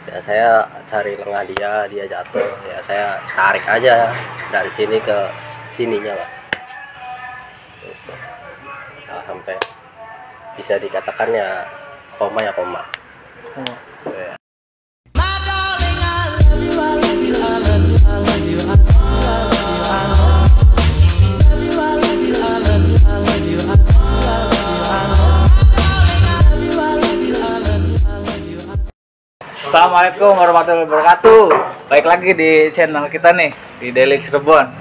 Ya saya cari lengah dia jatuh, ya saya tarik aja dari sini ke sininya mas. Nah, sampai bisa dikatakan ya koma ya koma. Ya. Assalamualaikum warahmatullahi wabarakatuh. Baik lagi di channel kita nih di Daily Cirebon.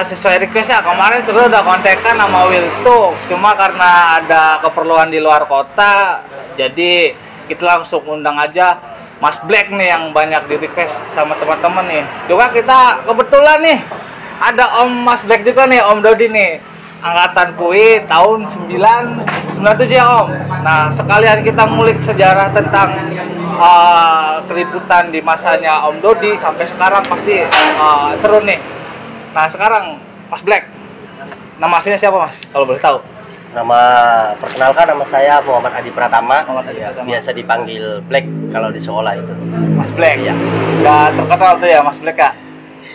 Sesuai request ya, kemarin sebenarnya udah kontekan sama Wiltuk, cuma karena ada keperluan di luar kota, jadi kita langsung undang aja Mas Black nih yang banyak di request sama teman-teman nih. Juga kita kebetulan nih ada Om Mas Black juga nih, Om Dodi nih. Angkatan PUI tahun 97 ya Om. Nah sekalian kita ngulik sejarah tentang keributan di masanya Om Dodi sampai sekarang pasti seru nih. Nah sekarang Mas Black, nama aslinya siapa Mas? Kalau boleh tahu. Perkenalkan nama saya Muhammad Adi Pratama. Ya, biasa dipanggil Black kalau di sekolah itu. Mas Black. Iya. Udah terkenal tuh ya Mas Black ya.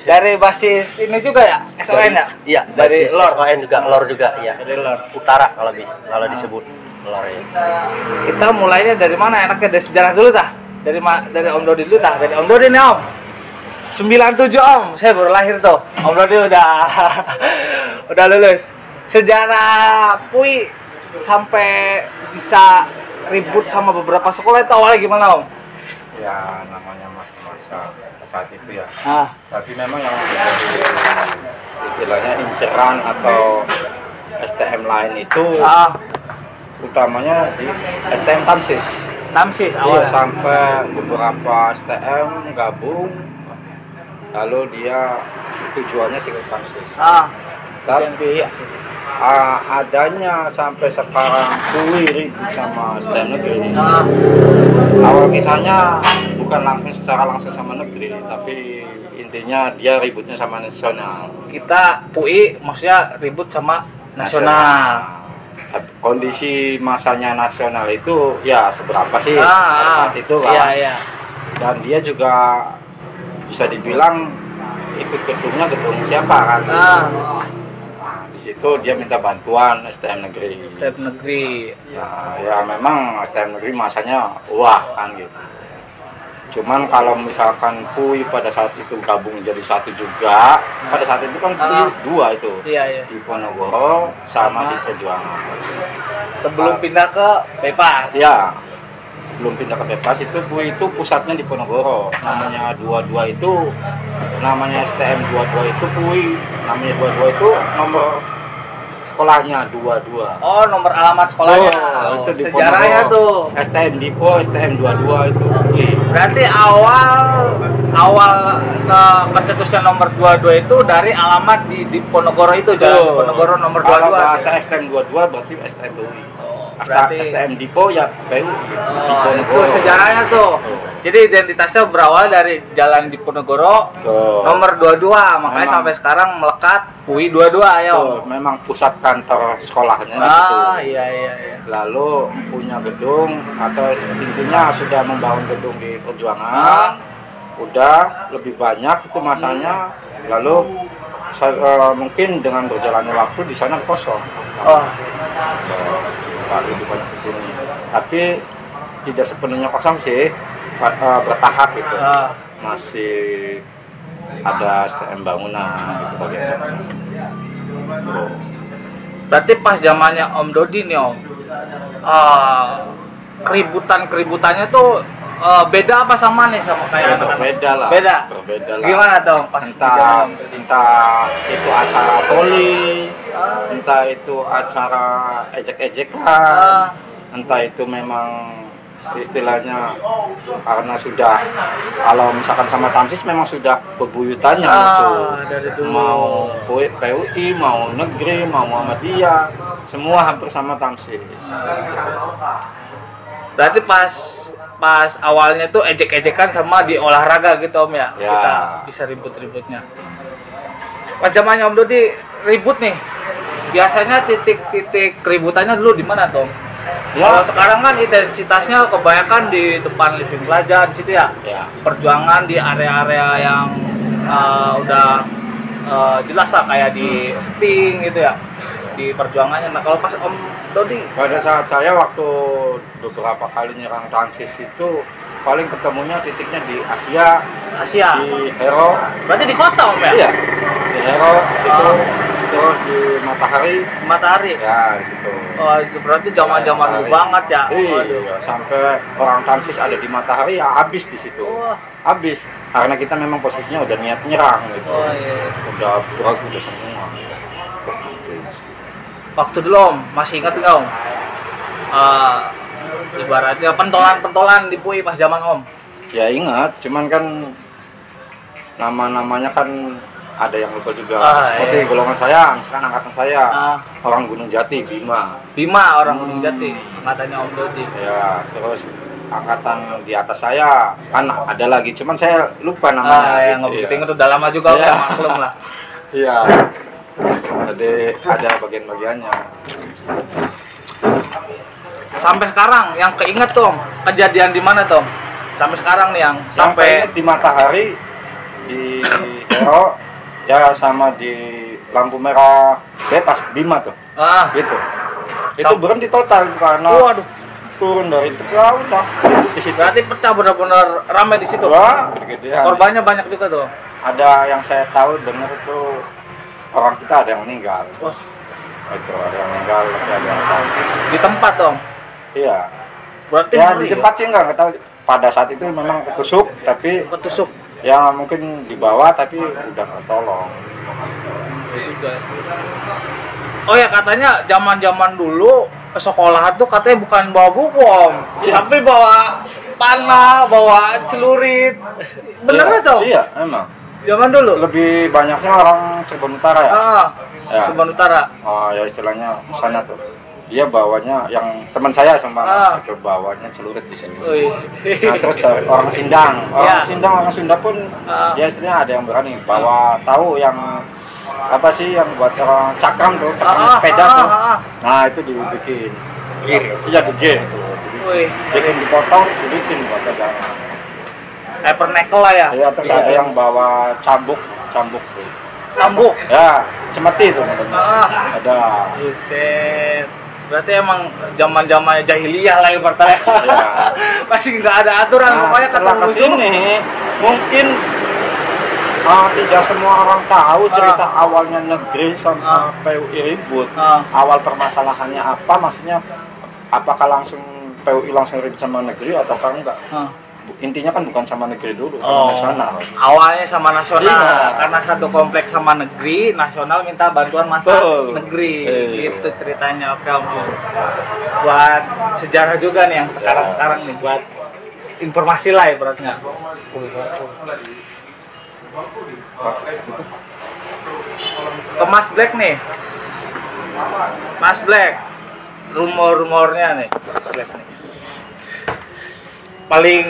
Dari basis ini juga ya, SON ya? Iya, dari LOR juga, LOR juga, iya. Dari LOR Utara kalau disebut LOR ya. Kita mulainya dari mana? Enaknya dari sejarah dulu tah. Dari Om Dodi dulu tah. Dari Om Dodi nih Om. 97 Om, saya baru lahir tuh. Om Dodi udah lulus. Sejarah PUI sampai bisa ribut sama beberapa sekolah itu awalnya gimana Om? Ya namanya masa saat itu ya. Tapi memang yang istilahnya inceran atau STM lain itu utamanya di STM Tamsis. Tamsis Iya, awalnya. sampai beberapa STM gabung, lalu dia tujuannya sih ke Tamsis. Tapi adanya sampai sekarang PUI ribut sama STM negeri. Awal kisahnya bukan secara langsung sama negeri, tapi intinya dia ributnya sama nasional. Kita PUI maksudnya ribut sama nasional. Kondisi masanya nasional itu ya seberapa sih pada saat itu kan. Iya. Dan dia juga bisa dibilang ikut gedung siapa kan. Di situ dia minta bantuan STM negeri. STM negeri. Ya memang STM negeri masanya wah kan gitu. Cuman kalau misalkan PUI pada saat itu gabung jadi satu juga, pada saat itu kan PUI dua itu. Iya. Di Ponorogo sama di Perjuangan. Sebelum pindah ke Bebas. Ya. Sebelum pindah ke Bebas itu PUI itu pusatnya di Ponorogo. Namanya 22 itu namanya STM 22 itu PUI. Namanya 22 itu nomor sekolahnya 22. Oh, nomor alamat sekolahnya. Itu di sejarahnya Ponorogo. tuh. STM Dipo, STM 22 itu PUI. Berarti awal kecetusnya nomor 22 itu dari alamat di Ponorogo itu, Jalan Ponorogo nomor 22. Kalau bahasa STM 22 berarti STM PUI. Berarti STM Dipo ya PU di Ponorogo. Itu sejarahnya tuh. Jadi identitasnya berawal dari Jalan Diponegoro nomor 22, makanya sampai sekarang melekat PUI 22 ya. Memang pusat kantor sekolahnya gitu. Iya. Lalu punya gedung atau intinya sudah membangun gedung di Perjuangan. Udah lebih banyak itu masanya. Lalu mungkin dengan berjalannya waktu di sana kosong. Lebih banyak di sini. Tapi tidak sepenuhnya kosong sih. Bertahap gitu. Masih ada STM bangunan gitu bagaimana. Berarti pas zamannya Om Dodi nih Om, keributannya tuh beda apa sama nih sama kayak berbeda lah. Beda. Gimana dong pas entah itu acara poli, entah itu acara ejek-ejekan, entah itu memang istilahnya karena sudah kalau misalkan sama Tamsis memang sudah bebuyutannya dari dulu. Mau PUI, mau negeri, mau Muhammadiyah, semua hampir sama Tamsis. Berarti pas awalnya tuh ejek-ejekan sama di olahraga gitu Om ya. Kita bisa ribut-ributnya. Pas zamannya Om Dodi ribut nih, biasanya titik-titik keributannya dulu di mana Tom? Ya. Kalau sekarang kan intensitasnya kebanyakan di depan Living Plaza di situ ya. Ya. Perjuangan di area-area yang udah jelas lah kayak di Sting gitu ya. Di perjuangannya. Nah, kalau pas Om Dodi Pada saat saya waktu beberapa kali nyerang Transis itu paling ketemunya titiknya di Asia, di Hero. berarti di kota Om ya? Iya. Di Hero itu terus di Matahari. Ya gitu. Oh, itu berarti zaman-zaman dulu banget ya. Iya, sampai orang Transis ada di Matahari ya habis di situ. Wah. Habis karena kita memang posisinya udah niat nyerang gitu. Oh iya. Udah berat udah semua. Waktu dulu Om, masih ingat nggak Om? Ibaratnya pentolan di Pui pas zaman Om. Ya ingat, cuman kan nama-namanya kan ada yang lupa juga. Seperti golongan saya, misalkan angkatan saya, orang Gunung Jati, Bima orang Gunung Jati, angkatannya Om Dodi. Ya, terus angkatan di atas saya kan ada lagi, cuman saya lupa namanya. Yang nggak penting itu udah lama juga Iya. Om, maklum lah. Iya. Ada bagian-bagiannya. Sampai sekarang yang keinget tuh Om, kejadian di mana tuh Om? Sampai sekarang nih yang Sampai di Matahari, di Hero, ya sama di lampu merah bebas Bima tuh. Gitu. Itu berhenti total karena Waduh, turun dari itu ya udah di situ. berarti pecah benar-benar ramai di situ. Wah, kegedean. Korbannya banyak juga tuh. Ada yang saya tahu dengar itu orang kita ada yang meninggal. Wah, Itu ada yang meninggal, ada yang tahu. di tempat Om. Iya. Berarti Ya ngeri di tempat sih nggak tahu. Pada saat itu memang ketusuk, tapi ketusuk. ya mungkin di bawah tapi udah ketolong. Oh ya, katanya zaman-zaman dulu sekolah tuh katanya bukan bawa buku Om, tapi bawa panah, bawa celurit. Bener nggak tuh? Iya, emang. Zaman dulu. Lebih banyaknya orang Cirebon Utara ya. Ya. Cirebon Utara. Oh ya istilahnya sana tuh. Dia bawanya yang teman saya sama itu bawanya celurit di sini. Nah, terus orang Sindang, orang Sunda pun ya istilahnya ada yang berani bawa tahu yang apa sih yang buat orang cakram tuh, cakram sepeda tuh. Nah itu dibikin gear, iya di gear. Bikin dipotong, terus dibikin buat pegangan. Hyperneckle lah ya. Iya terus ada yang bawa cambuk tuh. Cambuk. Ya cemeti tuh namanya. Ada. Buset. Berarti emang zaman-zamannya jahiliyah lah ibaratnya. Ya. Masih nggak ada aturan, pokoknya setelah kata kesini mungkin tidak semua orang tahu cerita awalnya negeri sama PUI ribut. Awal permasalahannya apa? Maksudnya apakah langsung PUI langsung ribut sama negeri ataukah enggak? Intinya kan bukan sama negeri dulu, sama nasional. Awalnya sama nasional, Iya. karena satu kompleks sama negeri, nasional minta bantuan masa negeri. Gitu ceritanya. Oke Om. Buat sejarah juga nih yang sekarang-sekarang nih, buat informasi lah ibaratnya. Ke Mas Black nih. Mas Black. Rumor-rumornya nih, Mas Black nih. Paling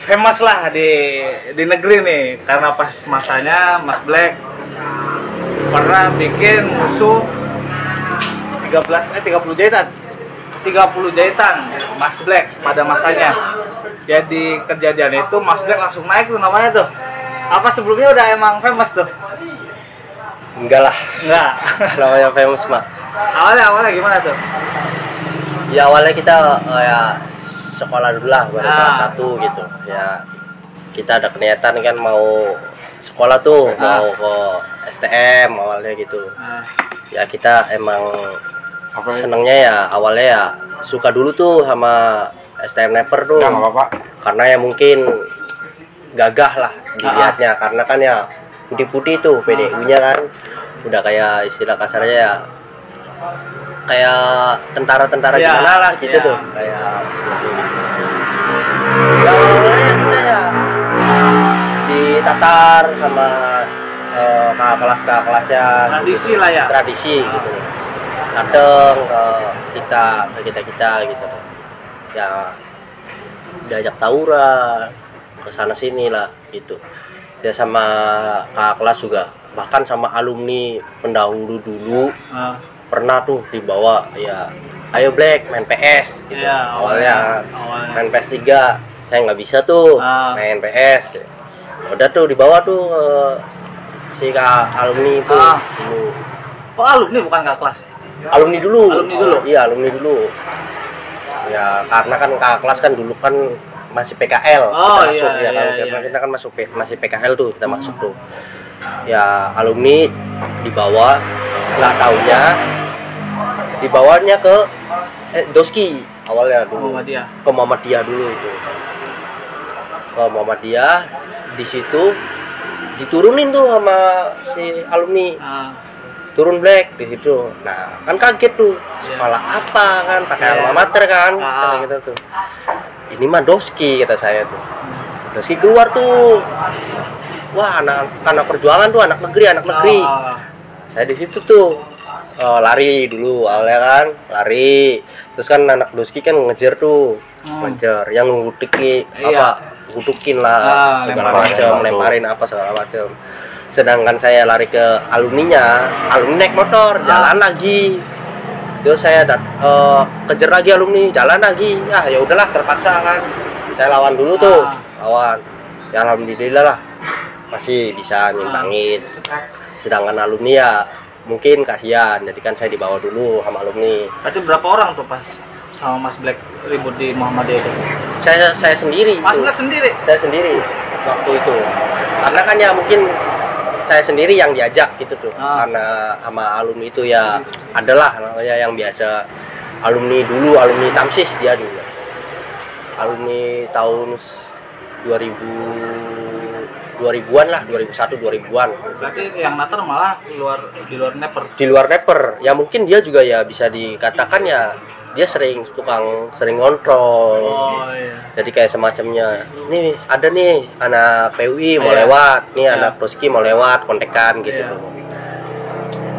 famous lah di negeri nih, karena pas masanya Mas Black pernah bikin musuh 30 jahitan Mas Black pada masanya. Jadi kejadian itu Mas Black langsung naik tuh namanya tuh. Apa sebelumnya udah emang famous tuh? Enggak lah. Enggak. Namanya famous mah. Awalnya gimana tuh? Ya awalnya kita ya sekolah dulu lah baru kelas 1 gitu. Ya kita ada niatan kan mau sekolah tuh, mau ke STM awalnya gitu. Ya kita emang senengnya ya awalnya ya suka dulu tuh sama STM Sniper tuh. Ya, nggak apa-apa. Karena ya mungkin gagah lah dilihatnya, karena kan ya putih-putih tuh PDU-nya kan udah kayak istilah kasarnya ya kayak tentara-tentara gimana lah gitu tuh, kayak seperti itu. Ya awalnya kita ya ditatar sama kakak kelasnya Tradisi gitu. lah ya. Tradisi gitu. Dateng ke kita gitu. Ya diajak tawuran ke sana sini lah gitu. Ya sama kakak kelas juga, bahkan sama alumni pendahulu dulu pernah tuh dibawa ya ayo Black main PS gitu. Iya, awalnya awalnya. main PS 3 saya nggak bisa tuh main PS. Udah tuh dibawa tuh si alumni itu dulu. Oh alumni bukan kakak kelas. Alumni dulu. Alumni dulu. Iya alumni dulu. Ya karena kan kakak kelas kan dulu kan masih PKL kita masuk ya kan karena kita kan masih PKL tuh kita masuk tuh. Ya alumni dibawa, nggak taunya dibawanya ke Doski awalnya dulu ke Muhammadiyah dulu itu ke Muhammadiyah. Di situ diturunin tuh sama si alumni turun Black di situ. Nah kan kaget tuh sekolah apa kan pakai alma mater kan gitu tuh. Ini mah Doski kata saya tuh. Doski keluar tuh. Wah anak perjuangan tuh anak negeri. Saya di situ tuh lari dulu awalnya kan lari. Terus kan anak Doski kan ngejar tuh ngejar yang gudukin lah segala macam lemparin apa segala macam. Sedangkan saya lari ke alumninya, alumni naik motor jalan lagi. Terus saya kejar lagi alumni jalan lagi. Ya udahlah terpaksa kan. Saya lawan dulu tuh lawan. Ya alhamdulillah lah masih bisa nyimbangin. Sedangkan alumni ya mungkin kasihan, jadi kan saya dibawa dulu sama alumni. Berarti berapa orang tuh pas sama Mas Black ribut di Muhammadiyah itu? Saya sendiri. Mas Black sendiri? Saya sendiri waktu itu. Karena kan ya mungkin saya sendiri yang diajak gitu tuh. Karena sama alumni itu ya adalah namanya yang biasa alumni dulu, alumni Tamsis dia dulu. Alumni tahun 2000-an lah, 2001 2000-an. Berarti yang nater malah di luar neper. Di luar neper. Ya mungkin dia juga ya bisa dikatakan ya dia sering ngontrol. Jadi kayak semacamnya. Nih ada nih anak PUI mau lewat, nih anak Doski mau lewat, kontekan gitu tuh.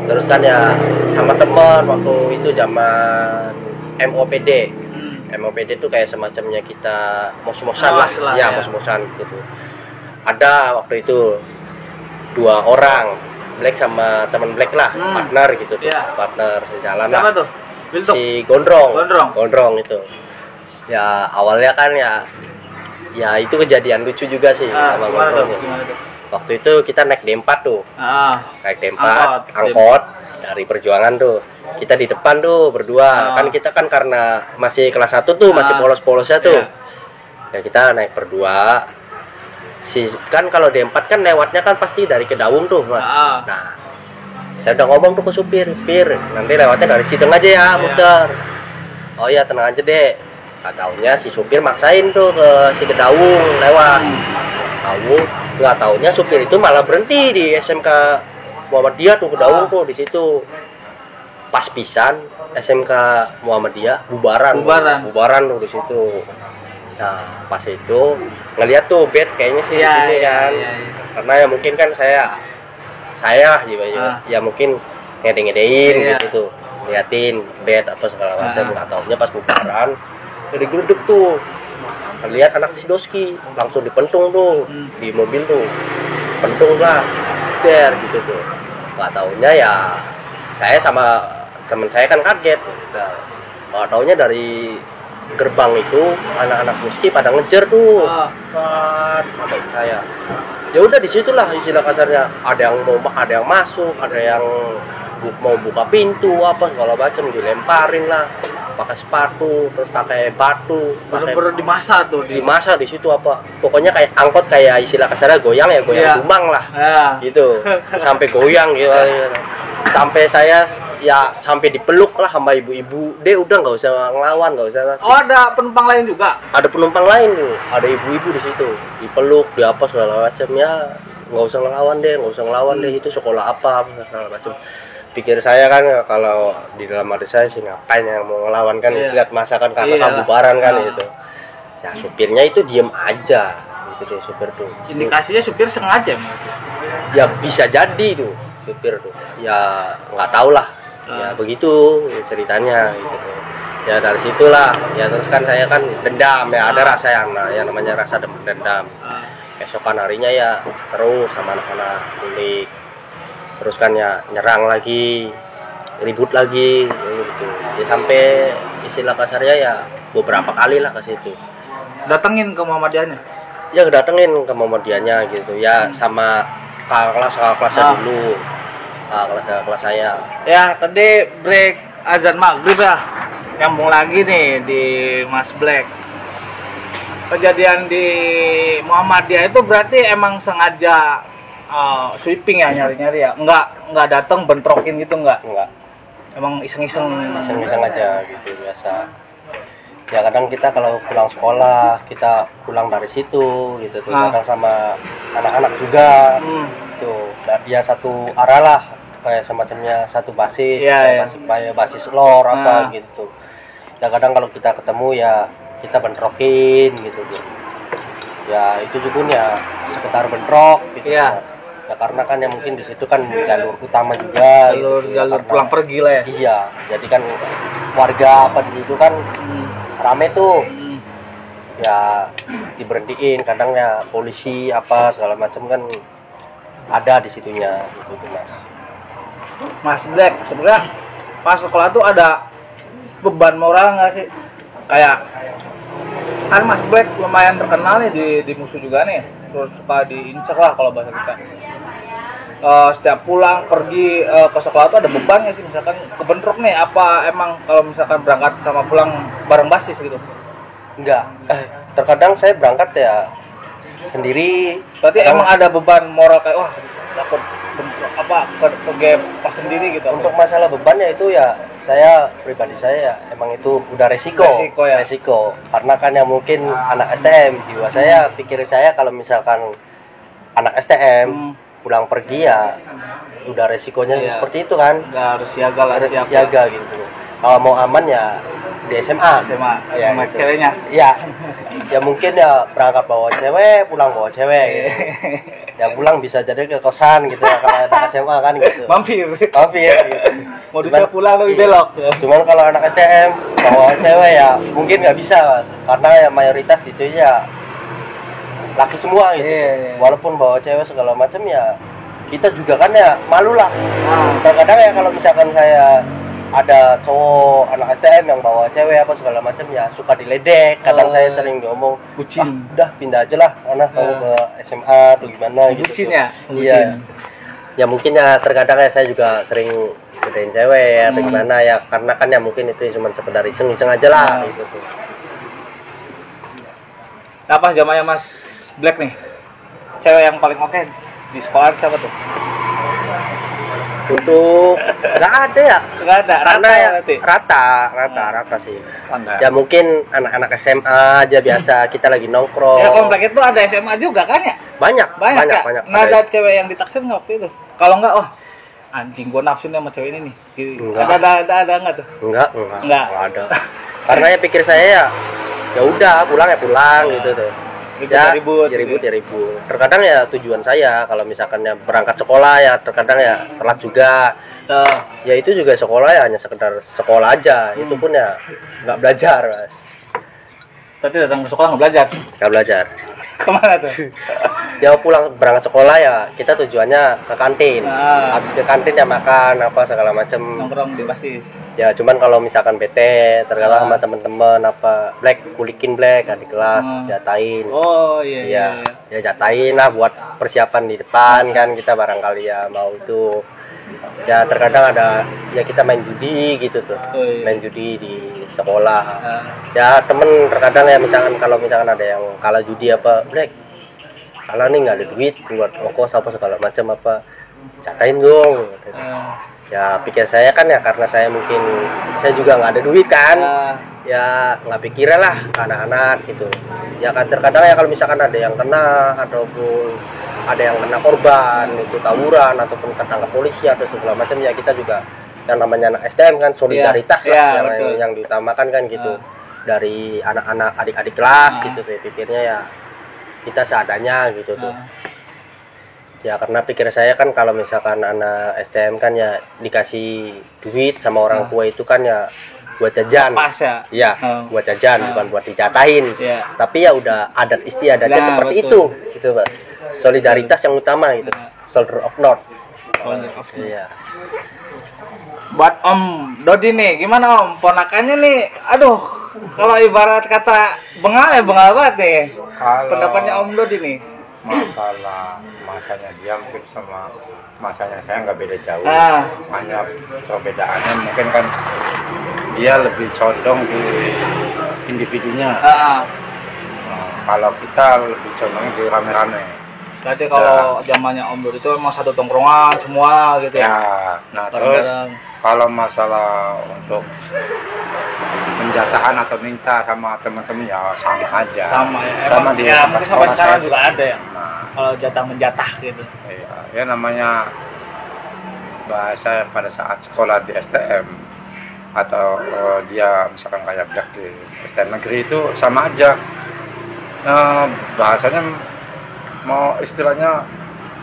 Terus kan ya sama teman waktu itu zaman MOPD. MOPD tuh kayak semacamnya kita mos-mosan lah. Ya mos-mosan gitu. Ada waktu itu 2 orang Black sama teman Black lah partner gitu tuh. Partner sejalan lah. Siapa tuh? Si Gondrong itu. Ya awalnya kan ya itu kejadian lucu juga sih sama Gondrong. Waktu itu kita naik D4 tuh. Naik D4 angkot dari perjuangan tuh. Kita di depan tuh berdua. Kan kita kan karena masih kelas 1 tuh masih polos-polosnya tuh. Ya kita naik berdua. Kan kalau D4 kan lewatnya kan pasti dari Kedaung tuh Mas. Nah saya udah ngomong tuh ke supir, nanti lewatnya dari Cideng aja ya muter. Oh ya tenang aja deh. Nggak taunya si supir maksain tuh ke si Kedaung lewat. Nggak taunya supir itu malah berhenti di SMK Muhammadiyah tuh Kedaung tuh di situ. Pas pisan SMK Muhammadiyah bubaran tuh di situ. Nah pas itu ngeliat tuh bed kayaknya sih di sini kan. Karena ya mungkin kan saya juga ya mungkin ngede-ngedein gitu tuh, liatin bed apa segala macam. Nggak taunya pas bubaran jadi geruduk tuh lihat anak si Doski langsung dipentung tuh di mobil tuh, pentung lah gitu tuh. Nggak taunya ya saya sama temen saya kan kaget. Nggak taunya dari gerbang itu anak-anak Doski pada ngejar tuh kan saya. Ya udah disitulah istilah kasarnya, ada yang masuk, ada yang mau buka pintu apa segala macam, dilemparin lah pakai sepatu, terus pakai batu, bener-bener dimasa di situ apa pokoknya kayak angkot, kayak istilah kasarnya goyang dumang lah gitu. Sampai goyang gitu. Sampai saya ya sampai dipeluk lah sama ibu-ibu. Udah nggak usah ngelawan, nggak usah. Oh ada penumpang lain juga? Ada penumpang lain tuh, ada ibu-ibu di situ, dipeluk, di apa segala macam ya. Nggak usah ngelawan deh, itu sekolah apa segala macam. Pikir saya kan kalau di dalam hati saya sih ngapain yang mau ngelawan kan, lihat masa kan karena bubaran kan gitu. Ya supirnya itu diem aja gitu deh supir tuh. Indikasinya supir sengaja? Ya bisa jadi tuh supir tuh, ya nggak tahu lah. Ya begitu ceritanya gitu. Ya dari situlah ya, terus kan saya kan dendam ya, ada rasa yang namanya rasa dendam. Esokan harinya ya terus sama anak-anak kulik, terus kan ya nyerang lagi ribut lagi gitu. Ya sampai istilah kasarnya ya beberapa kali lah ke situ. Datengin ke Muhammadiyahnya. Ya datengin ke Muhammadiyahnya gitu ya, sama kakak kelasnya dulu, kelas saya. Ya tadi break azan maghrib ya, nyambung lagi nih di Mas Black. Kejadian di Muhammadiyah itu berarti emang sengaja sweeping ya, nyari-nyari ya, nggak datang bentrokin gitu nggak? Enggak, Emang iseng-iseng aja gitu biasa. Ya kadang kita kalau pulang sekolah, kita pulang dari situ gitu tuh, kadang sama anak-anak juga tuh, ya satu arah lah, kayak semacamnya satu basis, kayak basis lor apa gitu. Ya kadang kalau kita ketemu ya kita bentrokin gitu tuh. Ya itu juga ya sekitar bentrok gitu. Ya karena kan ya mungkin di situ kan jalur utama juga, jalur gitu. Ya, pulang pergi lah ya. Iya, jadi kan warga apa dulu itu kan rame tuh. Ya diberhentiin, kadang ya polisi apa segala macam kan ada di situnya gitu tuh, Mas. Mas Black, sebenarnya pas sekolah tuh ada beban moral nggak sih? Kayak kan Mas Black lumayan terkenal nih di musuh juga nih, suka diincer lah kalau bahasa kita. Setiap pulang pergi ke sekolah tuh ada beban nggak sih? Misalkan kebentrok nih, apa emang kalau misalkan berangkat sama pulang bareng basis gitu? Enggak, terkadang saya berangkat ya sendiri. Berarti emang ada beban moral kayak wah takut bentrok apa ke gap pas sendiri gitu. Untuk masalah bebannya itu ya saya pribadi saya ya emang itu udah resiko ya. Karena kan ya mungkin anak STM, jiwa saya, pikir saya kalau misalkan anak STM pulang pergi ya udah resikonya seperti itu kan. Udah harus siaga lah, siaga gitu. Kalau mau aman ya di SMA ya, sama gitu. Ceweknya ya mungkin ya berangkat bawa cewek, pulang bawa cewek gitu. Ya pulang bisa jadi ke kosan gitu ya, kalau anak SMA kan gitu, mampir gitu. modusnya pulang lebih belok. Cuman kalau anak STM bawa cewek ya mungkin nggak bisa, Mas, karena ya mayoritas itu ya laki semua gitu. Walaupun bawa cewek segala macam ya kita juga kan ya malu lah. Terkadang ya kalau misalkan saya ada cowok anak STM yang bawa cewek apa segala macam ya suka diledek. Kadang saya sering diomong, bucin, udah pindah aja lah anak kamu ke SMA atau gimana gitu. Bucin ya? Iya. Ya mungkin ya terkadang ya saya juga sering gedein cewek atau gimana ya, karena kan ya mungkin itu cuma sekedar iseng-iseng aja lah gitu tuh. Nah pas zamannya Mas Black nih, cewek yang paling oke di sekolah siapa tuh? Untuk nggak ada ya, karena ya rata sih. Standar. Ya mungkin anak-anak SMA aja biasa, kita lagi nongkrong. Ya komplek itu ada SMA juga kan ya? Banyak. Nah ada cewek yang ditaksir nggak waktu itu? Kalau nggak, wah anjing gua nafsu nih sama cewek ini nih. Ada nggak tuh? Enggak ada. Karena ya pikir saya ya udah pulang gitu tuh. Ribut. Terkadang ya tujuan saya kalau misalkan ya berangkat sekolah ya terkadang ya telat juga. Ya itu juga sekolah ya hanya sekedar sekolah aja. Itu pun ya nggak belajar, Mas. Tadi datang ke sekolah nggak belajar. Kemana tuh? Ya pulang berangkat sekolah ya kita tujuannya ke kantin. Habis ke kantin ya makan apa segala macam. Nongkrong di basis. Ya cuman kalau misalkan bete terkadang sama temen-temen apa kulikin Black di kelas jatain. Oh iya. Ya jatain lah buat persiapan di depan kan, kita barangkali ya mau itu. Ya terkadang ada ya kita main judi gitu tuh. Main judi di sekolah. Ya temen terkadang ya kalau misalkan ada yang kalah judi apa, Black kalah nih nggak ada duit buat ongkos apa segala macam apa, catain dong. Ya pikir saya kan ya karena saya mungkin saya juga nggak ada duit kan, ya nggak pikiran lah ke anak-anak gitu. Ya kan terkadang ya kalau misalkan ada yang kena ataupun ada yang kena korban itu tawuran ataupun ketangkap polisi atau segala macam, ya kita juga yang namanya anak STM kan solidaritas yang diutamakan kan gitu. Dari anak-anak adik-adik kelas gitu tuh pikirnya ya kita seadanya gitu tuh. Ya karena pikir saya kan kalau misalkan anak STM kan ya dikasih duit sama orang tua itu kan ya buat jajan. Buat jajan, bukan buat dijatahin. Tapi ya udah adat istiadatnya seperti itu gitu, Pak. Solidaritas yang utama gitu. Soldier of North. Iya. Buat Om Dodi nih, gimana Om? Ponakannya nih, aduh, kalau ibarat kata bengal banget nih. Kalau Pendapatnya Om Dodi nih. masalah masanya dia mungkin sama masanya saya nggak beda jauh. Hanya perbedaannya mungkin kan dia lebih condong di individunya. Kalau kita lebih condongnya di rame-rame. Berarti kalau zamannya Om Dodi itu emang satu tongkrongan semua gitu ya. Ya, nah terus kalau masalah untuk penjatahan atau minta sama teman-teman ya sama aja. Sama ya. Sama di ya, tempat mungkin sampai sekolah sekarang saya. juga ada ya. Nah, Kalau jatah menjatah gitu. iya, ya namanya bahasa pada saat sekolah di STM atau dia misalkan kayak black di STM negeri itu sama aja. Bahasanya mau istilahnya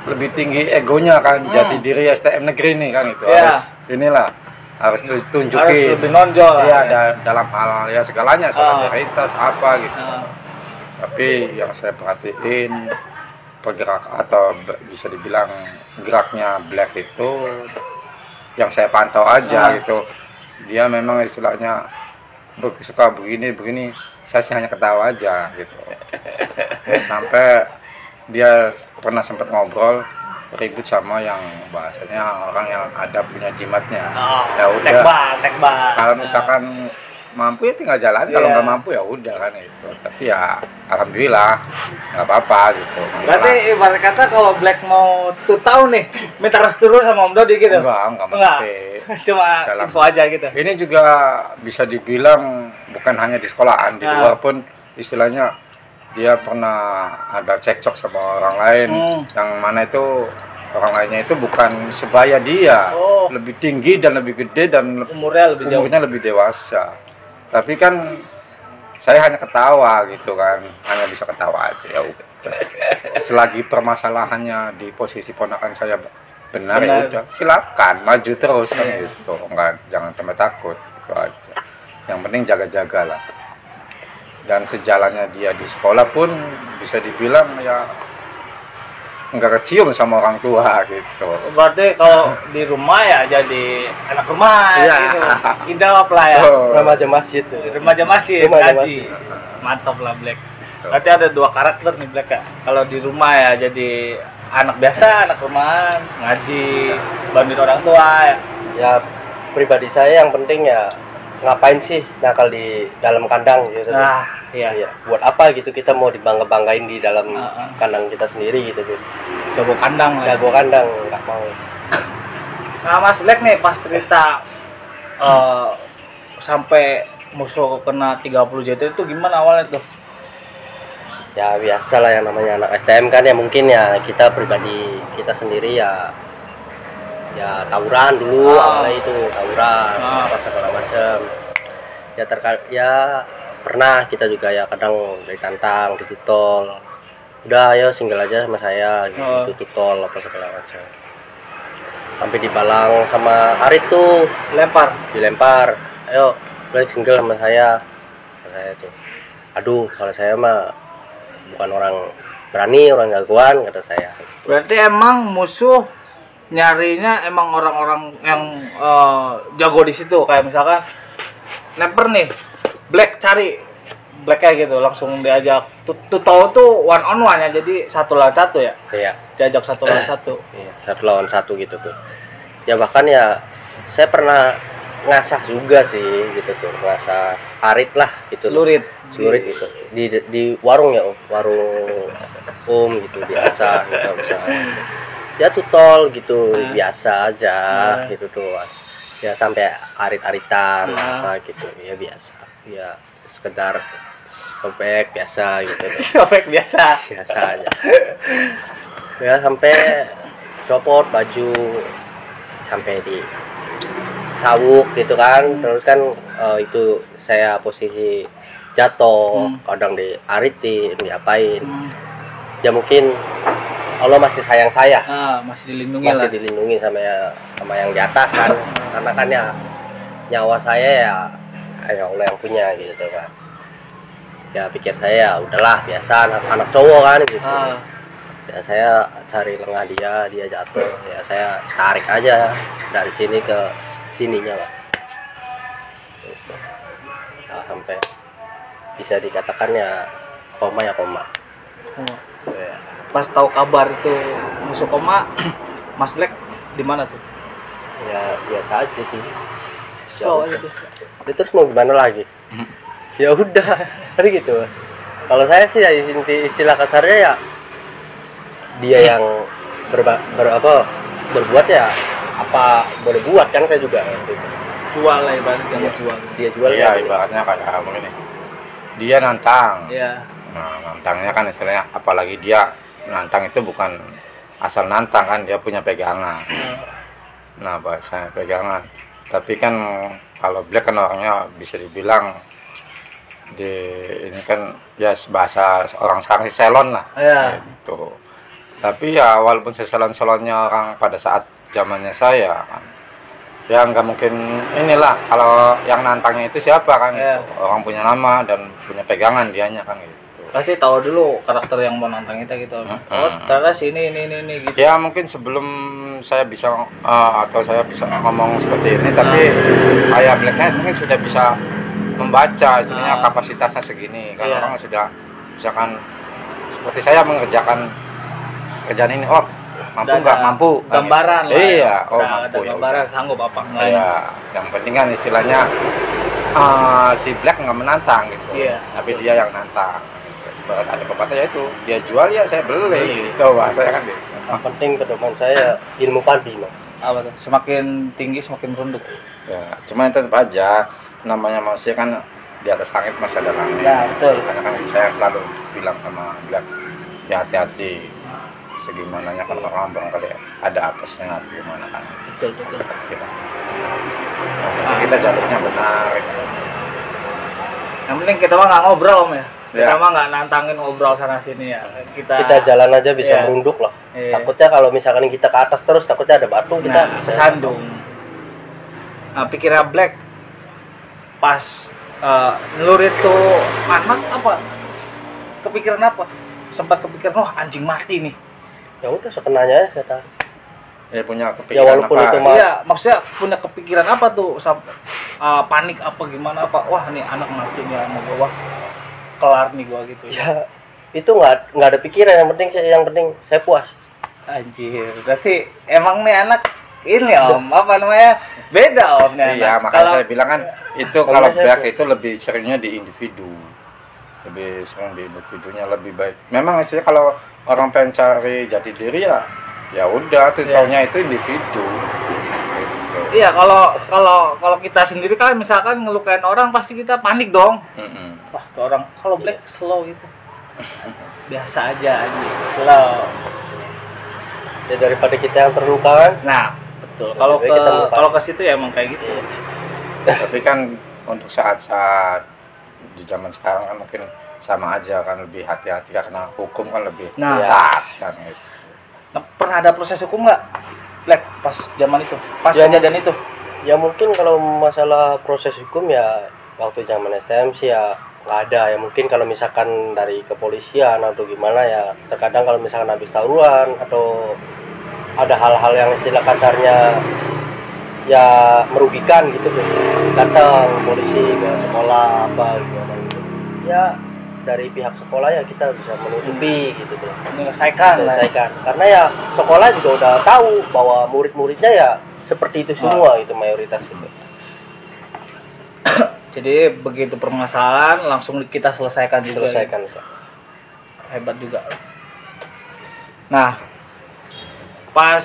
lebih tinggi egonya kan, jati diri STM negeri nih kan itu harus ditunjukin, harus lebih nonjol ya, dalam hal ya segalanya solidaritas apa gitu. Tapi yang saya perhatiin pergerak atau bisa dibilang geraknya Black itu yang saya pantau aja gitu, dia memang istilahnya suka begini saya sih hanya ketawa aja gitu. Sampai dia pernah sempat ngobrol ribut sama yang bahasanya orang yang ada punya jimatnya. Ya udah. Tekbal. Kalau misalkan mampu ya tinggal jalan, kalau nggak mampu ya udah kan itu. Tapi ya alhamdulillah nggak apa-apa gitu. Berarti ibarat kata kalau Black mau tahu nih minta restu dulu sama Om Dodi gitu. Enggak mesti. Cuma info aja gitu. Ini juga bisa dibilang bukan hanya di sekolahan, di luar pun istilahnya dia pernah ada cekcok sama orang lain, yang mana itu orang lainnya itu bukan sebaya dia, lebih tinggi dan lebih gede dan umurnya lebih dewasa. Tapi kan saya hanya ketawa gitu kan, hanya bisa ketawa aja ya udah. Selagi permasalahannya di posisi ponakan saya benar. Ya udah, silakan maju terus kan gitu, enggak, jangan sampai takut gitu aja. Yang penting jaga-jaga lah. Dan sejalannya dia di sekolah pun bisa dibilang ya nggak kecium sama orang tua gitu. Berarti kalau di rumah ya jadi anak rumah gitu. Jawab lah ya. Remaja masjid. Remaja masjid, ngaji. Mantap lah Black. Berarti ada dua karakter nih Black ya. Kalau di rumah ya jadi anak biasa, anak rumahan, ngaji, bantuin orang tua ya. Ya pribadi saya yang penting ya ngapain sih nakal di dalam kandang gitu. Iya. Buat apa gitu kita mau dibangga-banggain di dalam kandang kita sendiri gitu. Jago kandang lah. Jago kandang nggak mau. Nah Mas Black nih pas cerita sampai musuh kena 30 JT itu gimana awalnya tuh? Ya biasa lah yang namanya anak STM kan ya, mungkin ya kita pribadi kita sendiri ya tawuran dulu, awalnya itu tawuran apa segala macam ya pernah kita juga ya kadang ditantang, ditutol, udah ayo single aja sama saya gitu, tutol apa segala macam sampai dibalang sama Harit tuh, dilempar ayo boleh single sama saya tuh, aduh kalau saya mah bukan orang berani, orang jagoan kata saya. Berarti emang musuh nyarinya emang orang-orang yang jago di situ, kayak misalkan Nemper nih Black cari Black kayak gitu langsung diajak tahu tuh one on one ya, jadi 1 lawan 1 ya. Iya. Diajak 1 lawan 1. Iya, 1 lawan 1 gitu tuh. Ya bahkan ya saya pernah ngasah juga sih gitu tuh, ngasah Harit lah gitu. Celurit gitu. Di warung ya, warung gitu diasah gitu misalnya. Ya tutol gitu, biasa aja gitu tuh. Ya sampai arit-aritan apa gitu, ya biasa. Ya sekedar sobek biasa gitu. Sobek biasa aja. Ya sampai copot baju, sampai di cawuk gitu kan. Terus kan itu saya posisi jatuh, kadang diaritin, diapain. Ya mungkin Allah masih sayang saya, masih dilindungi sama yang di atas kan, karena kan ya nyawa saya ya Allah yang punya gitu kan. Ya pikir saya ya udahlah biasa anak cowok kan gitu. Ya saya cari lengah dia jatuh, ya saya tarik aja dari sini ke sininya mas. Nah, sampai bisa dikatakan ya koma ya koma. Oh. Ya. Pas tahu kabar itu masuk koma, Mas Black di mana tuh? Ya biasa aja sih. Slow Ya aja udah. tuh. Ya, terus mau gimana lagi? Ya udah, hari gitu. Kalau saya sih ya istilah kasarnya ya dia yang berbuat ya apa boleh buat kan saya juga. Gitu. Jual lah ibaratnya Iya. jual. Dia jual Iya, ya, ibaratnya kayak begini. Dia nantang. Iya. Nah, nantangnya kan istilahnya, apalagi dia nantang itu bukan asal nantang kan, dia punya pegangan. Nah, bahasanya pegangan. Tapi kan kalau Black kan orangnya bisa dibilang di ini kan ya bahasa orang sekarang sih selon lah. Iya. Gitu. Tapi ya walaupun seselon-selonnya orang pada saat zamannya saya kan, ya nggak mungkin inilah kalau yang nantangnya itu siapa kan, Iya. gitu. Orang punya nama dan punya pegangan dianya kan gitu. Pasti tahu dulu karakter yang mau nantang kita gitu. Oh, ternyata sini ini gitu. Ya mungkin sebelum saya bisa atau saya bisa ngomong seperti ini, tapi kayak Black Knight mungkin sudah bisa membaca istilahnya kapasitasnya segini. Kalau Iya. orang sudah misalkan seperti saya mengerjakan kerjaan ini, oh mampu Udah nggak ada mampu gambaran gitu. lah ya. Iya, oh Udah mampu ada ya gambaran udah. sanggup apa enggak. Ya, yang penting kan istilahnya si Black nggak menantang gitu, Iya. tapi dia yang nantang. Ada pepatah ya itu, dia jual ya saya beli, Beli. gitu bahasanya kan gitu. yang penting pedoman saya ilmu padi mas. Apa tuh? Semakin tinggi semakin merunduk. Ya, cuman tetap aja namanya manusia kan di atas langit masih ada langit. Ya, betul. Karena kan saya selalu bilang sama Black, ya hati-hati. Segimananya kalau orang barangkali ada apesnya gimana kan. Betul. Kita, kita jalurnya benar. Yang penting kita mah nggak ngobrol om ya. Kita Ya. mah nggak nantangin ngobrol sana sini ya. Kita jalan aja bisa Iya. merunduk lah. Iya. Takutnya kalau misalkan kita ke atas terus takutnya ada batu kita Nah, kesandung. Nah, pikiran Black pas ngelurit tuh anak apa? Kepikiran apa? Sempat kepikiran, wah anjing mati nih. Ya udah sekenanya saya tahu. Ya punya Ya kepikiran walaupun apa? itu mah Iya, maksudnya punya kepikiran apa tuh? Panik apa gimana apa? Wah nih anak mati nih sama gua. Wah, kelar nih gua gitu. ya itu nggak ada pikiran, yang penting saya puas. Anjir, berarti emang nih anak ini om apa namanya beda om nih Iya, anak. makanya saya bilang kan itu Kalau kalau saya- Black itu lebih seringnya di individu, lebih sering di individunya lebih baik. Memang istilahnya kalau orang pengen cari jati diri ya udah tutorialnya itu individu. Gitu. Iya, kalau kita sendiri kan misalkan ngelukain orang pasti kita panik dong. Mm-mm. Wah, tuh orang kalau Black slow gitu. Biasa aja anjing, slow. Ya daripada kita yang terluka kan. Nah, betul. Kalau Lebih baik kita lupa. kalau ke situ ya emang kayak gitu. Tapi kan untuk saat-saat di zaman sekarang kan mungkin sama aja kan, lebih hati-hati karena hukum kan lebih Nah. ketat kan gitu. Nah, pernah ada proses hukum nggak Black pas zaman itu? Pas Ya, kejadian itu? Ya mungkin kalau masalah proses hukum ya waktu zaman STM sih ya nggak ada ya. Mungkin kalau misalkan dari kepolisian atau gimana ya terkadang kalau misalkan habis tawuran atau ada hal-hal yang istilah kasarnya ya merugikan gitu tuh, datang polisi ke sekolah apa gimana gitu ya, dari pihak sekolah ya kita bisa menutupi gitu tuh, Menyelesaikan lah. menyelesaikan. Karena ya sekolah juga udah tahu bahwa murid-muridnya ya seperti itu semua itu mayoritas itu. Jadi begitu permasalahan langsung kita selesaikan juga. Selesaikan. Hebat juga. Nah, pas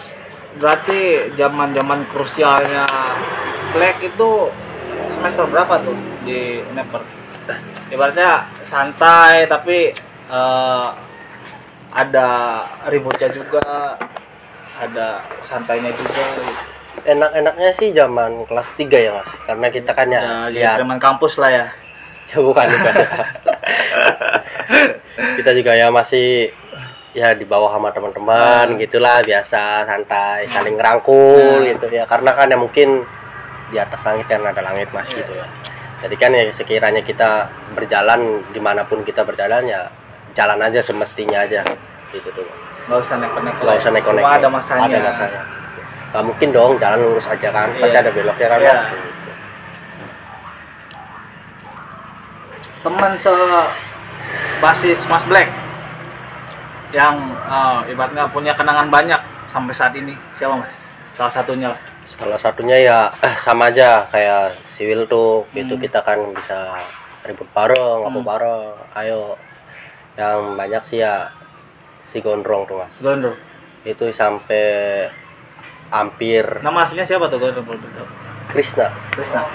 berarti zaman-zaman krusialnya Black itu semester berapa tuh di Neper? Ibaratnya santai tapi ada ributnya juga, ada santainya juga. Gitu. Enak-enaknya sih zaman kelas 3 ya mas, karena kita kan ya Di lihat zaman kampus lah ya. ya bukan juga. Kita juga ya masih ya di bawah sama teman-teman gitulah, biasa santai saling ngerangkul gitu ya, karena kan ya mungkin di atas langit kan ada langit mas gitu ya. Jadi kan ya sekiranya kita berjalan dimanapun kita berjalan ya jalan aja semestinya aja gitu tuh. Nggak usah neko-neko. Nggak usah neko-neko. Semua ada masanya. Ada masanya. nggak mungkin dong jalan lurus aja kan, pasti Iya. ada beloknya kan. Iya. Bang. Teman basis Mas Black yang ibaratnya punya kenangan banyak sampai saat ini siapa Mas? Salah satunya lah. Salah satunya ya sama aja kayak si Will tuh, itu kita kan bisa ribut bareng, apa bareng. Ayo, yang banyak sih ya si Gondrong tuh Mas. Gondro. Itu sampai hampir Nama aslinya siapa tuh Gondro? Boleh tahu? Krisna. Krisna.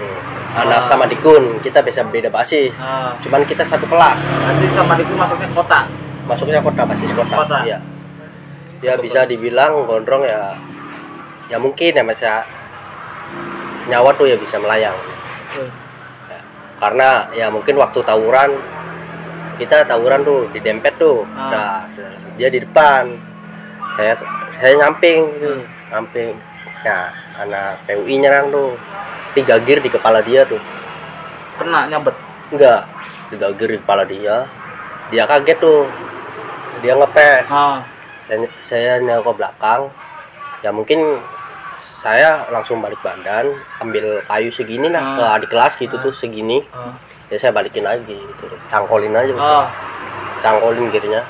Anak sama Dikun, kita bisa beda basis. Cuman kita satu kelas. Nanti sama itu masuknya kota. Masuknya kota, basis kota. Kota. Iya. Ya bisa dibilang Gondrong ya mungkin ya Mas ya, nyawa tuh ya bisa melayang. Ya, karena ya mungkin waktu tawuran kita tawuran tuh di dempet tuh. Nah, dia di depan. Saya nyamping gitu. Nyamping. Nah, anak PUI nyerang tuh. 3 gear di kepala dia tuh. Kena nyabet. Enggak, 3 gear di kepala dia. Dia kaget tuh. Dia ngepes. Saya nyengok ke belakang. Ya mungkin saya langsung balik badan, ambil kayu segini lah ke adik kelas gitu tuh segini. Ya saya balikin lagi gitu. Cangkolin aja. Cangkolin gearnya.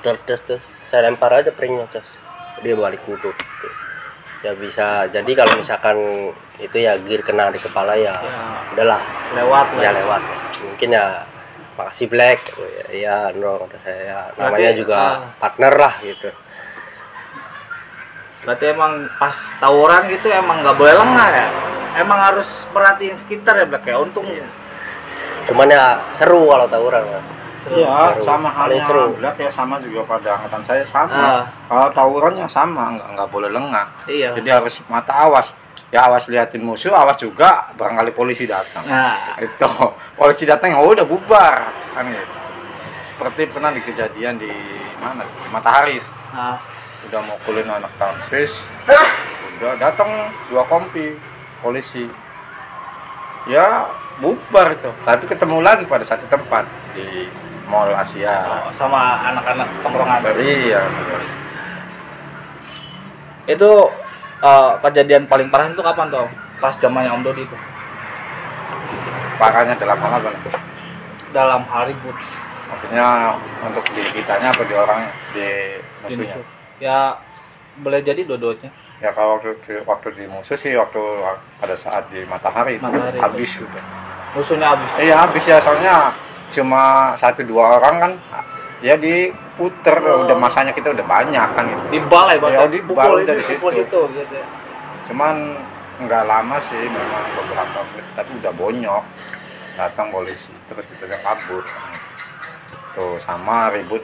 Terus saya lempar aja pringnya, terus dia balik duduk gitu. Ya bisa jadi kalau misalkan itu ya gear kena di kepala ya udahlah Lewat. lewat. Mungkin ya makasih Black ya no, saya namanya juga partner lah gitu. Berarti emang pas tawuran gitu emang nggak boleh lengah ya? Emang harus perhatiin sekitar ya Black ya? Untung. Cuman ya seru kalau tawuran ya. Iya, Seru. sama Paling halnya seru. Black ya, sama juga pada angkatan saya sama. Kalau tawurannya sama, nggak boleh lengah. Iya. Jadi harus mata awas. Ya awas liatin musuh, awas juga barangkali polisi datang. Nah, Itu polisi datang, oh udah bubar kan gitu. Seperti pernah di kejadian di mana? Matahari. Udah mau kulin anak taksis, udah datang 2 kompi polisi. Ya bubar itu. Tapi ketemu lagi pada satu tempat di Mall Asia. sama anak-anak tongkrongan. Iya. Itu kejadian paling parah itu kapan tuh? Pas zamannya Om Dodi itu. Parahnya dalam hal apa? Dalam hari but. Maksudnya untuk di kitanya apa di orangnya, di musuhnya? Ya boleh jadi dua-duanya. Ya kalau waktu di musuh sih waktu pada saat di matahari itu Matahari itu. habis sudah. Musuhnya habis. Iya habis ya, soalnya cuma 1-2 orang kan ya diputer, udah masanya kita udah banyak kan gitu. Di balai Ya, di balai dari pukul situ. situ gitu. Cuman nggak lama sih, memang beberapa menit tapi udah bonyok. Datang polisi terus kita yang kabur. Tuh sama ribut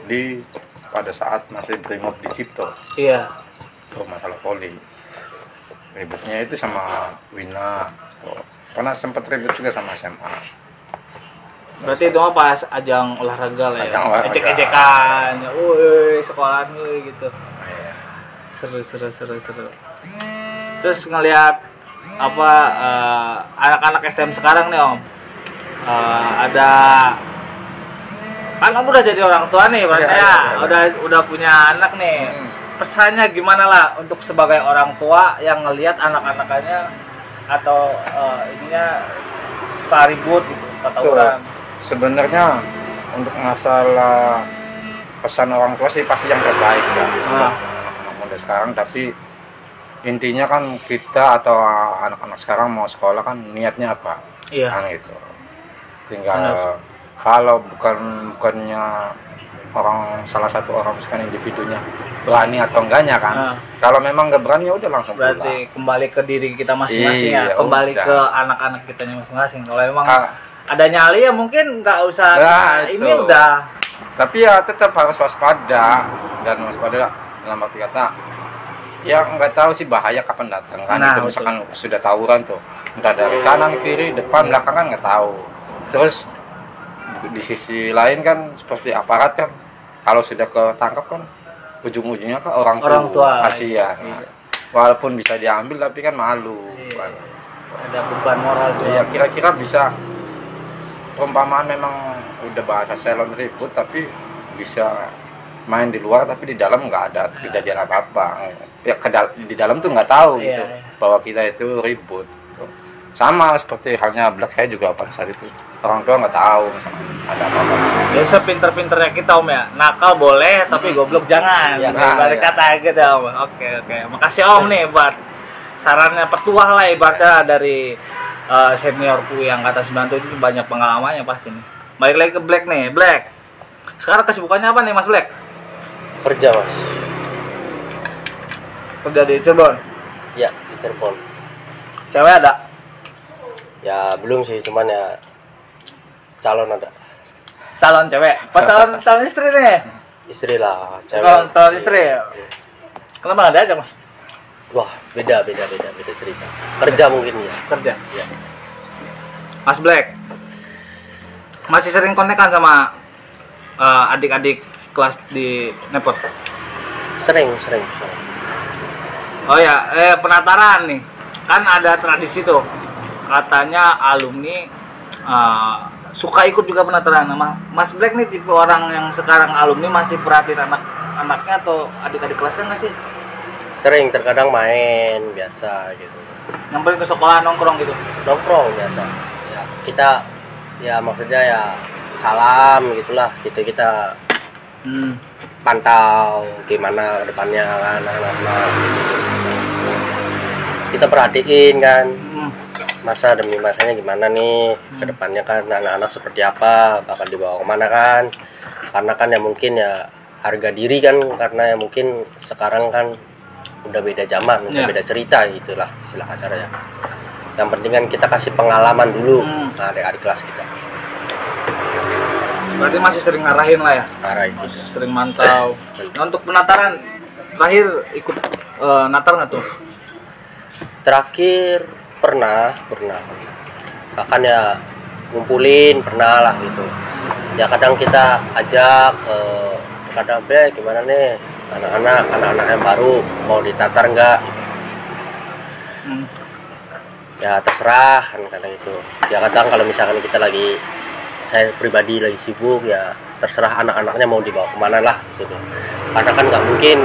pada saat masih Brimob di Cipto. Iya. Tuh masalah poli. Ributnya itu sama Wina. Tuh. Karena sempat ribut juga sama SMA. Berarti itu mah pas ajang olahraga lah ya. Ajang olahraga. Ejek-ejekan. Woi, sekolahan lu gitu. Iya. Seru. Terus ngelihat apa anak-anak STM sekarang nih Om. Ada kan Om udah jadi orang tua nih berarti ya. Udah punya anak nih. Pesannya gimana lah untuk sebagai orang tua yang ngelihat anak-anakannya atau ininya suka ribut gitu, tawuran. Sebenarnya untuk masalah pesan orang tua sih pasti yang terbaik ya. Anak-anak muda sekarang, tapi intinya kan kita atau anak-anak sekarang mau sekolah kan niatnya apa? Iya. Kan itu. Tinggal kalau bukannya salah satu orang misalkan individunya berani atau enggaknya kan. Kalau memang nggak berani ya udah langsung Berarti pulang. kembali ke diri kita masing-masing Iya, ya, kembali udah. ke anak-anak kita masing-masing. Kalau emang Ah. ada nyali ya mungkin nggak usah. Nah, Ini itu. udah. Tapi ya tetap harus waspada, dan waspada dalam arti kata ya nggak tahu sih bahaya kapan datang kan. Nah, Itu misalkan sudah tawuran tuh, entah dari kanan kiri depan belakang kan nggak tahu. Terus di sisi lain kan seperti aparat kan, kalau sudah ketangkap kan ujung-ujungnya ke orang tua. kasihan. Iya. Walaupun bisa diambil tapi kan malu. Iya. Ada beban moral juga. Ya kira-kira bisa perumpamaan memang udah bahasa salon ribut, tapi bisa main di luar tapi di dalam nggak ada kejadian apa-apa. Ya di dalam tuh nggak tahu gitu bahwa kita itu ribut. Sama seperti halnya Black, saya juga pada saat itu orang tua nggak tahu misalnya ada apa-apa. Ya sepinter-pinternya kita Om ya, nakal boleh tapi goblok jangan. Ya, balik kata gitu Om. Oke. Makasih Om nih buat sarannya, petuah lah ibaratnya dari seniorku yang kata 97 itu banyak pengalamannya pasti nih. Balik lagi ke Black nih, Black. Sekarang kesibukannya apa nih Mas Black? Kerja Mas. Kerja di Cirebon. Ya di Cirebon. Cewek ada? Ya belum sih, cuman ya calon ada. Calon cewek? Apa calon istri nih? Istri lah, cewek. Calon istri. Kenapa nggak ada aja Mas? Wah beda cerita. Kerja mungkin ya. Kerja. Ya. Mas Black masih sering kontekan sama adik-adik kelas di Nepot? Sering. Oh ya, penataran nih. Kan ada tradisi tuh. Katanya alumni suka ikut juga penataran. Nah, Mas Black nih tipe orang yang sekarang alumni masih perhatiin anak-anaknya atau adik-adik kelasnya nggak sih? Sering, terkadang main biasa gitu. Nyamperin ke sekolah nongkrong gitu? Nongkrong biasa. Ya, kita ya maksudnya ya salam gitulah. Kita pantau gimana depannya kan anak-anak. Kita perhatiin kan. Masa demi masanya gimana nih ke depannya kan, anak-anak seperti apa, bakal dibawa kemana kan. Karena kan ya mungkin ya harga diri kan, karena ya mungkin sekarang kan udah beda zaman, udah beda cerita gitulah istilah kasarnya. Yang penting kan kita kasih pengalaman dulu ke adik-adik kelas kita. Berarti masih sering ngarahin lah ya? Arahin. Masih sering mantau. Nah, untuk penataran terakhir ikut natar nggak tuh? Terakhir pernah bahkan ya ngumpulin pernah lah gitu ya, kadang kita ajak kadang gimana nih anak-anak yang baru mau ditatar enggak ya terserah kan kadang itu ya, kadang kalau misalkan kita lagi, saya pribadi lagi sibuk ya terserah anak-anaknya mau dibawa kemana lah gitu, karena kan nggak mungkin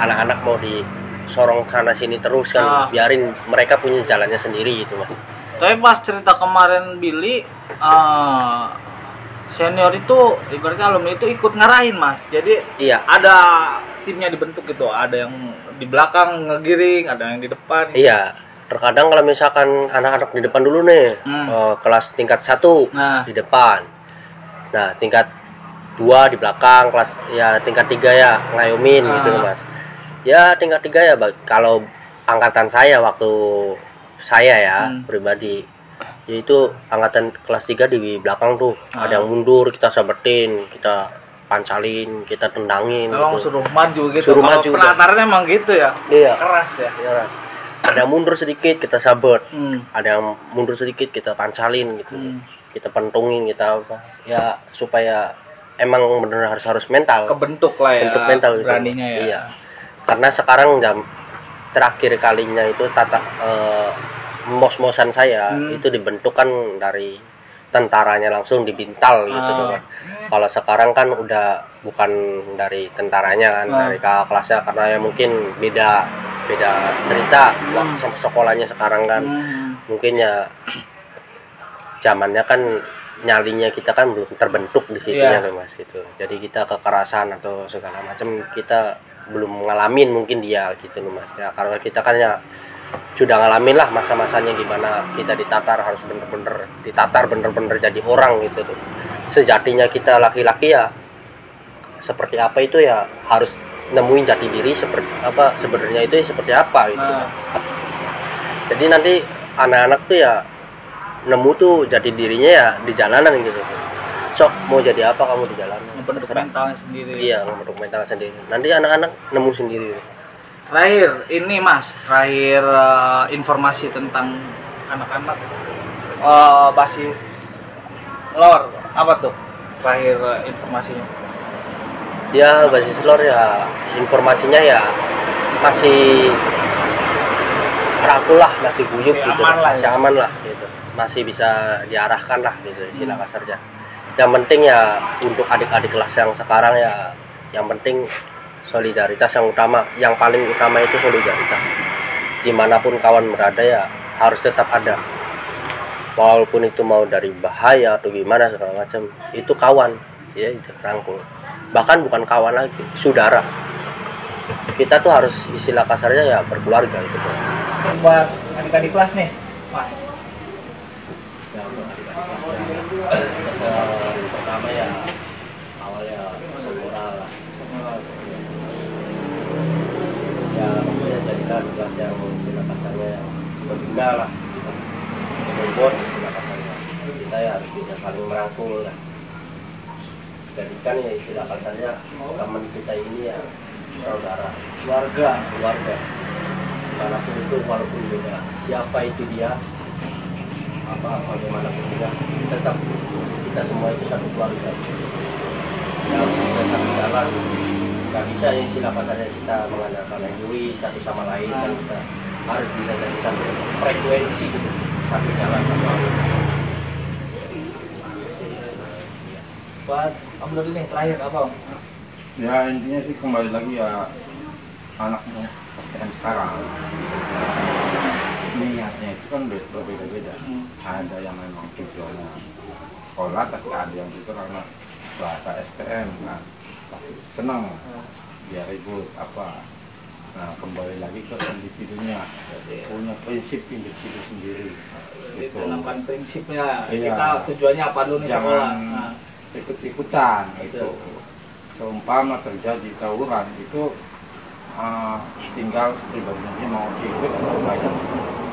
anak-anak mau di sorong sana sini terus kan, biarin mereka punya jalannya sendiri gitu Mas. Tapi pas cerita kemarin Billy, senior itu ibaratnya alumni itu ikut ngarahin Mas. Jadi ada timnya dibentuk gitu, ada yang di belakang ngegiring, ada yang di depan. Iya, terkadang kalau misalkan anak-anak di depan dulu nih, kelas tingkat 1 di depan, nah tingkat 2 di belakang, kelas ya tingkat 3 ya ngayomin gitu Mas. Ya tingkat 3 ya, kalau angkatan saya waktu saya ya pribadi, yaitu angkatan kelas 3 di belakang tuh ada yang mundur, kita sabetin, kita pancalin, kita tendangin gitu. Suruh maju gitu. Suruh maju. Penatarannya emang gitu ya? Iya. Keras ya? Keras. Ada yang mundur sedikit kita sabet, ada yang mundur sedikit kita pancalin gitu, kita pentungin, kita apa ya, supaya emang benar harus mental. Kebentuk lah ya. Bentuk mental gitu. Beraninya ya. Iya. Karena sekarang terakhir kalinya itu mos-mosan saya itu dibentukkan dari tentaranya langsung di Bintal gitu kan. Kalau sekarang kan udah bukan dari tentaranya kan, dari kakak kelasnya, karena ya mungkin beda cerita sekolahnya sekarang kan. Mungkin ya zamannya kan nyalinya kita kan belum terbentuk di situnya Mas gitu. Jadi kita kekerasan atau segala macam kita belum ngalamin mungkin dia gitu loh Mas. Ya karena kita kan ya sudah ngalamin lah masa-masanya gimana kita ditatar, harus bener-bener jadi orang gitu tuh. Sejatinya kita laki-laki ya seperti apa itu ya harus nemuin jati diri seperti apa sebenarnya, itu seperti apa gitu. Jadi nanti anak-anak tuh ya nemu tuh jati dirinya ya di jalanan gitu. Sok mau jadi apa kamu di jalanan. Membentuk mentalnya sendiri. Iya, membentuk mentalnya sendiri. Nanti anak-anak nemu sendiri. Terakhir ini Mas, informasi tentang anak-anak basis lor apa tuh? Terakhir informasinya. Ya basis lor ya informasinya ya masih rapuh lah, masih guyup gitu, masih aman lah gitu, masih bisa diarahkan lah gitu istilah kasarnya. Yang penting ya untuk adik-adik kelas yang sekarang ya yang penting solidaritas yang paling utama itu solidaritas. Dimanapun kawan berada ya harus tetap ada, walaupun itu mau dari bahaya atau gimana segala macam, itu kawan ya, itu rangkul. Bahkan bukan kawan lagi, saudara. Kita tuh harus istilah kasarnya ya berkeluarga gitu. Buat adik-adik kelas nih, Mas. Ya, kesan pertama ya awalnya moral lah. Ya pokoknya jadikan tugas yang istilah kasarnya yang berguna lah. Support istilah kasarnya. Kita ya harus bisa saling merangkul lah. Jadikan ya istilah kasarnya teman kita ini ya saudara, keluarga. Manapun itu, walaupun beda siapa itu dia, bagaimanapun juga, tetap kita semua itu satu keluarga. Ya bisa satu jalan, nggak bisa ya istilah kasarnya kita mengandalkan egois satu sama lain, kan kita harus bisa jadi satu frekuensi gitu, satu jalan sama. Buat Om Dodi nih terakhir apa Om? Ya intinya sih kembali lagi ya anakmu STM sekarang niatnya itu kan berbeda-beda. Ada yang memang tujuannya sekolah, tapi ada yang juga karena bahasa STM kan pasti senang biar ribut apa. Nah kembali lagi ke individunya, punya prinsip individu sendiri. Itu namanya prinsipnya. Iya. Kita tujuannya apa dulu nih sekolah? Jangan ikut-ikutan gitu. Seumpama terjadi tawuran itu tinggal pribadinya dia mau ikut atau banyak,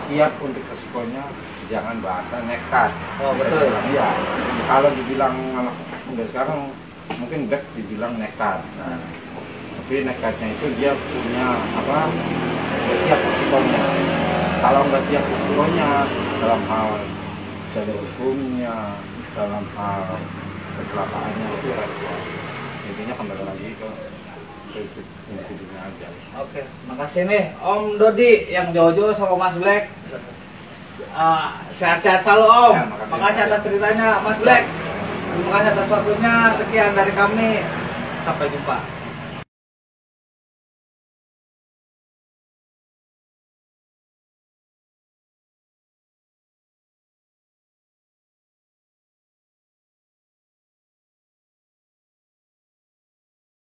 siap untuk resikonya, jangan bahasa nekat. Oh betul. Iya. Kalau dibilang anak muda sekarang mungkin dibilang nekat. Nah, tapi nekatnya itu dia punya nggak siap resikonya. Kalau nggak siap resikonya dalam hal jalur hukumnya, dalam hal keselakaannya itu resiko. Intinya kembali lagi ke prinsip individunya aja. Oke, makasih nih Om Dodi yang jauh-jauh sama Mas Black. Sehat-sehat selalu Om. Ya, makasih atas ceritanya Mas Black. Terima kasih atas waktunya. Sekian dari kami. Sampai jumpa.